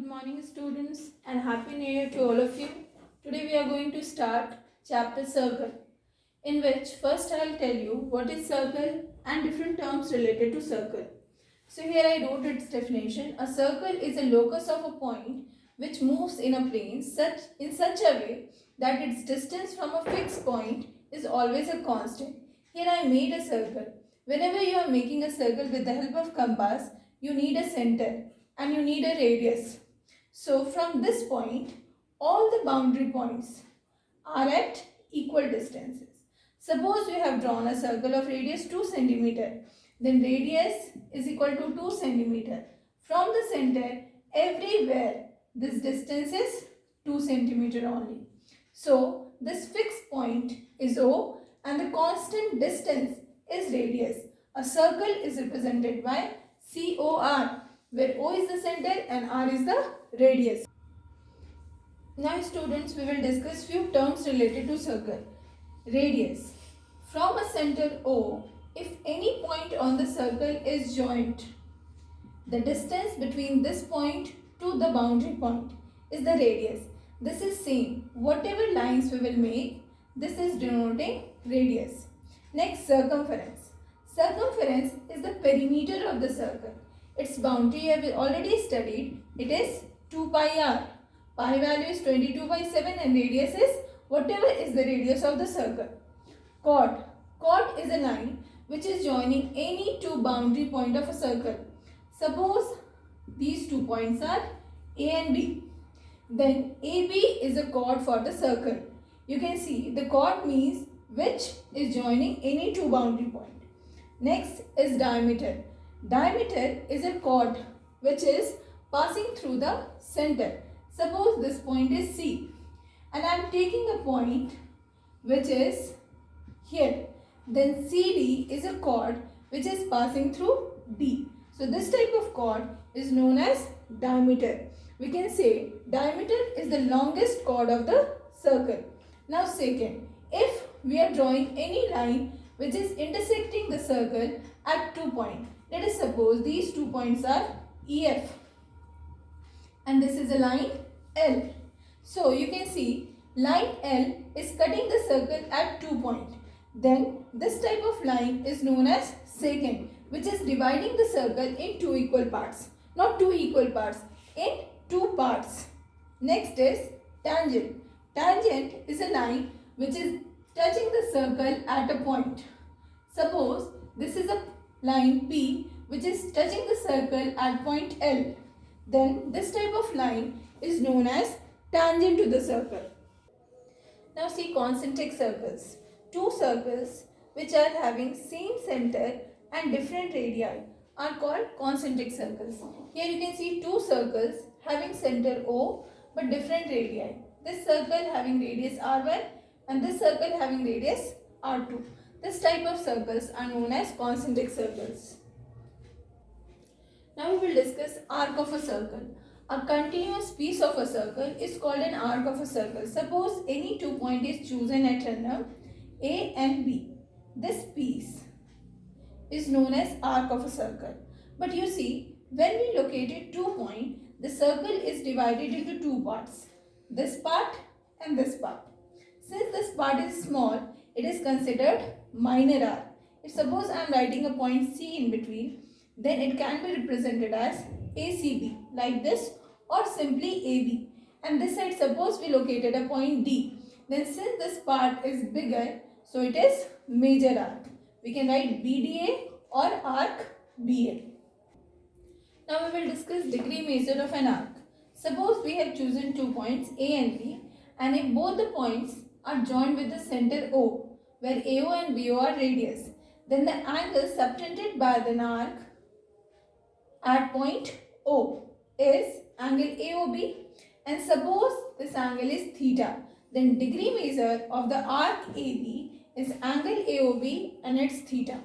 Good morning students and happy new year to all of you. Today we are going to start chapter circle, in which first I will tell you what is circle and different terms related to circle. So here I wrote its definition. A circle is a locus of a point which moves in a plane in such a way that its distance from a fixed point is always a constant. Here I made a circle. Whenever you are making a circle with the help of compass, you need a center and you need a radius. So from this point, all the boundary points are at equal distances. Suppose we have drawn a circle of radius 2 cm. Then radius is equal to 2 cm. From the center, everywhere this distance is 2 cm only. So this fixed point is O and the constant distance is radius. A circle is represented by COR, where O is the center and R is the radius. Now students, we will discuss few terms related to circle. Radius. From a center O, if any point on the circle is joint, the distance between this point to the boundary point is the radius. This is same. Whatever lines we will make, this is denoting radius. Next, circumference. Circumference is the perimeter of the circle. Its boundary we have already studied. It is 2 pi r. Pi value is 22 by 7 and radius is whatever is the radius of the circle. Chord. Chord is a line which is joining any two boundary point of a circle. Suppose these 2 points are A and B. Then AB is a chord for the circle. You can see the chord means which is joining any two boundary point. Next is diameter. Diameter is a chord which is passing through the center. Suppose this point is C and I am taking a point which is here. Then CD is a chord which is passing through D. So this type of chord is known as diameter. We can say diameter is the longest chord of the circle. Now second, if we are drawing any line which is intersecting the circle at 2 points. Let us suppose these 2 points are EF and this is a line L. So you can see line L is cutting the circle at 2 points. Then this type of line is known as secant, which is dividing the circle in two equal parts. Not two equal parts, in two parts. Next is tangent. Tangent is a line which is touching the circle at a point. Suppose this is a line P which is touching the circle at point L. Then this type of line is known as tangent to the circle. Now see concentric circles. Two circles which are having same center and different radii are called concentric circles. Here you can see two circles having center O but different radii. This circle having radius R1 and this circle having radius R2. This type of circles are known as concentric circles. Now we will discuss arc of a circle. A continuous piece of a circle is called an arc of a circle. Suppose any 2 point is chosen at random, A and B. This piece is known as arc of a circle. But you see, when we located 2 points, the circle is divided into two parts. This part and this part. Since this part is small, it is considered minor arc. If suppose I am writing a point C in between, then it can be represented as ACB like this or simply AB. And this side suppose we located a point D. Then since this part is bigger, so it is major arc. We can write BDA or arc BA. Now we will discuss degree measure of an arc. Suppose we have chosen 2 points A and B and if both the points are joined with the center O, where AO and BO are radius, then the angle subtended by the arc at point O is angle AOB, and suppose this angle is theta, then degree measure of the arc AB is angle AOB and its theta.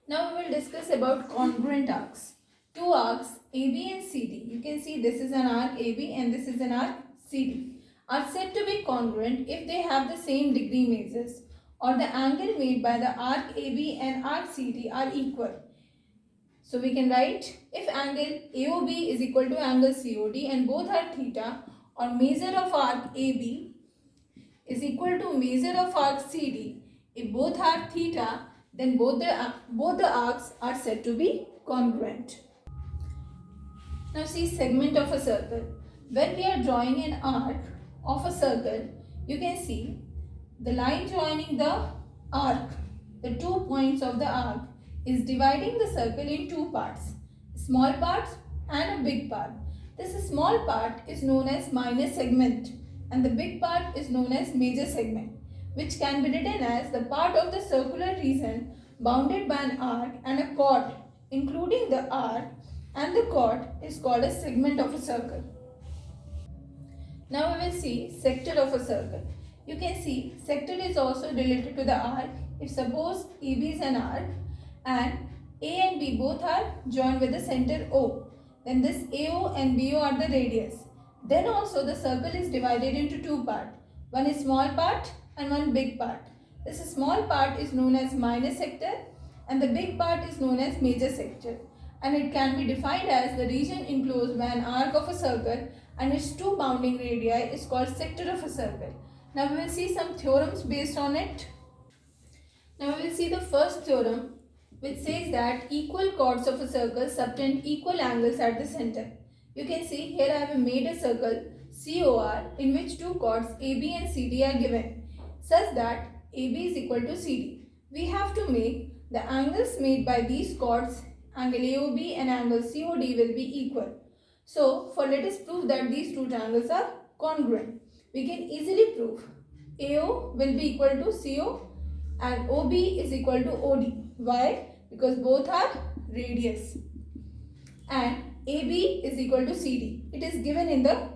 Now we will discuss about congruent arcs. Two arcs AB and CD. You can see this is an arc AB and this is an arc CD. Are said to be congruent if they have the same degree measures or the angle made by the arc AB and arc CD are equal. So we can write if angle AOB is equal to angle COD and both are theta, or measure of arc AB is equal to measure of arc CD. If both are theta, then both the arcs are said to be congruent. Now see segment of a circle. When we are drawing an arc of a circle, you can see the line joining the arc, the 2 points of the arc, is dividing the circle in two parts, small parts and a big part. This small part is known as minor segment and the big part is known as major segment, which can be written as the part of the circular region bounded by an arc and a chord, including the arc and the chord, is called a segment of a circle. Now we will see sector of a circle. You can see sector is also related to the arc. If suppose AB is an arc and A and B both are joined with the center O, then this AO and BO are the radius. Then also the circle is divided into two parts. One is small part and one big part. This small part is known as minor sector and the big part is known as major sector. And it can be defined as the region enclosed by an arc of a circle and its two bounding radii is called sector of a circle. Now we will see some theorems based on it. Now we will see the first theorem, which says that equal chords of a circle subtend equal angles at the center. You can see here I have made a circle COR in which two chords AB and CD are given, such that AB is equal to CD. We have to make the angles made by these chords, angle AOB and angle COD, will be equal. So for let us prove that these two triangles are congruent. We can easily prove AO will be equal to CO and OB is equal to OD. Why? Because both are radius. And AB is equal to CD. It is given in the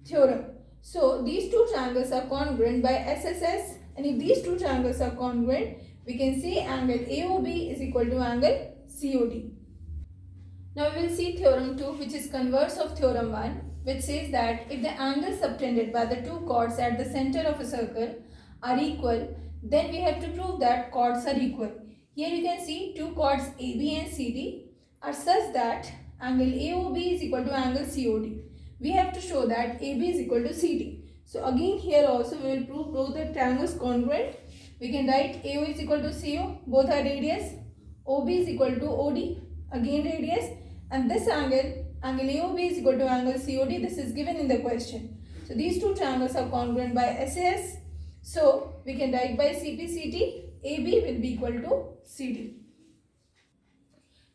theorem. So these two triangles are congruent by SSS, and if these two triangles are congruent, we can say angle AOB is equal to angle COD. Now we will see theorem 2, which is converse of theorem 1, which says that if the angles subtended by the two chords at the center of a circle are equal, then we have to prove that chords are equal. Here you can see two chords AB and CD are such that angle AOB is equal to angle COD. We have to show that AB is equal to CD. So again here also we will prove both the triangles congruent. We can write AO is equal to CO, both are radius. OB is equal to OD, again radius. And this angle AOB is equal to angle COD. This is given in the question. So these two triangles are congruent by SAS. So we can write by CPCT, AB will be equal to CD.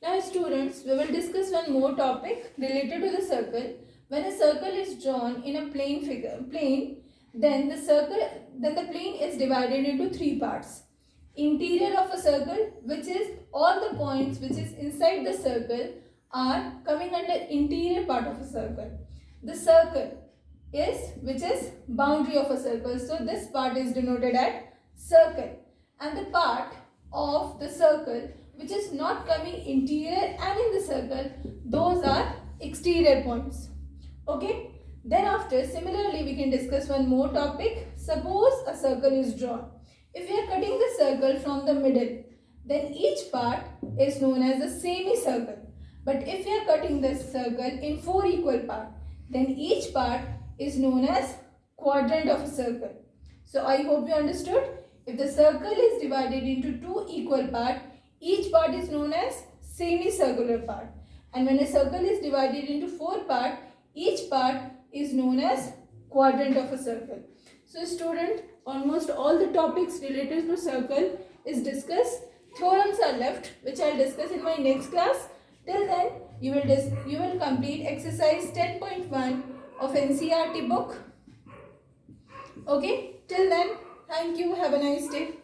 Now students, we will discuss one more topic related to the circle. When a circle is drawn in a plane, then the plane is divided into three parts. Interior of a circle, which is all the points which is inside the circle are coming under interior part of a circle. The circle which is boundary of a circle. So this part is denoted as circle, and the part of the circle which is not coming interior and in the circle, those are exterior points. Okay. Then after, similarly we can discuss one more topic. Suppose a circle is drawn. If we are cutting the circle from the middle, then each part is known as a semicircle. But if we are cutting the circle in 4 equal parts, then each part is known as quadrant of a circle. So I hope you understood. If the circle is divided into 2 equal parts, each part is known as semicircular part. And when a circle is divided into 4 parts, each part is known as quadrant of a circle. So student, almost all the topics related to circle is discussed. Theorems are left, which I will discuss in my next class. Till then, you will complete exercise 10.1 of NCERT book. Okay, till then, thank you. Have a nice day.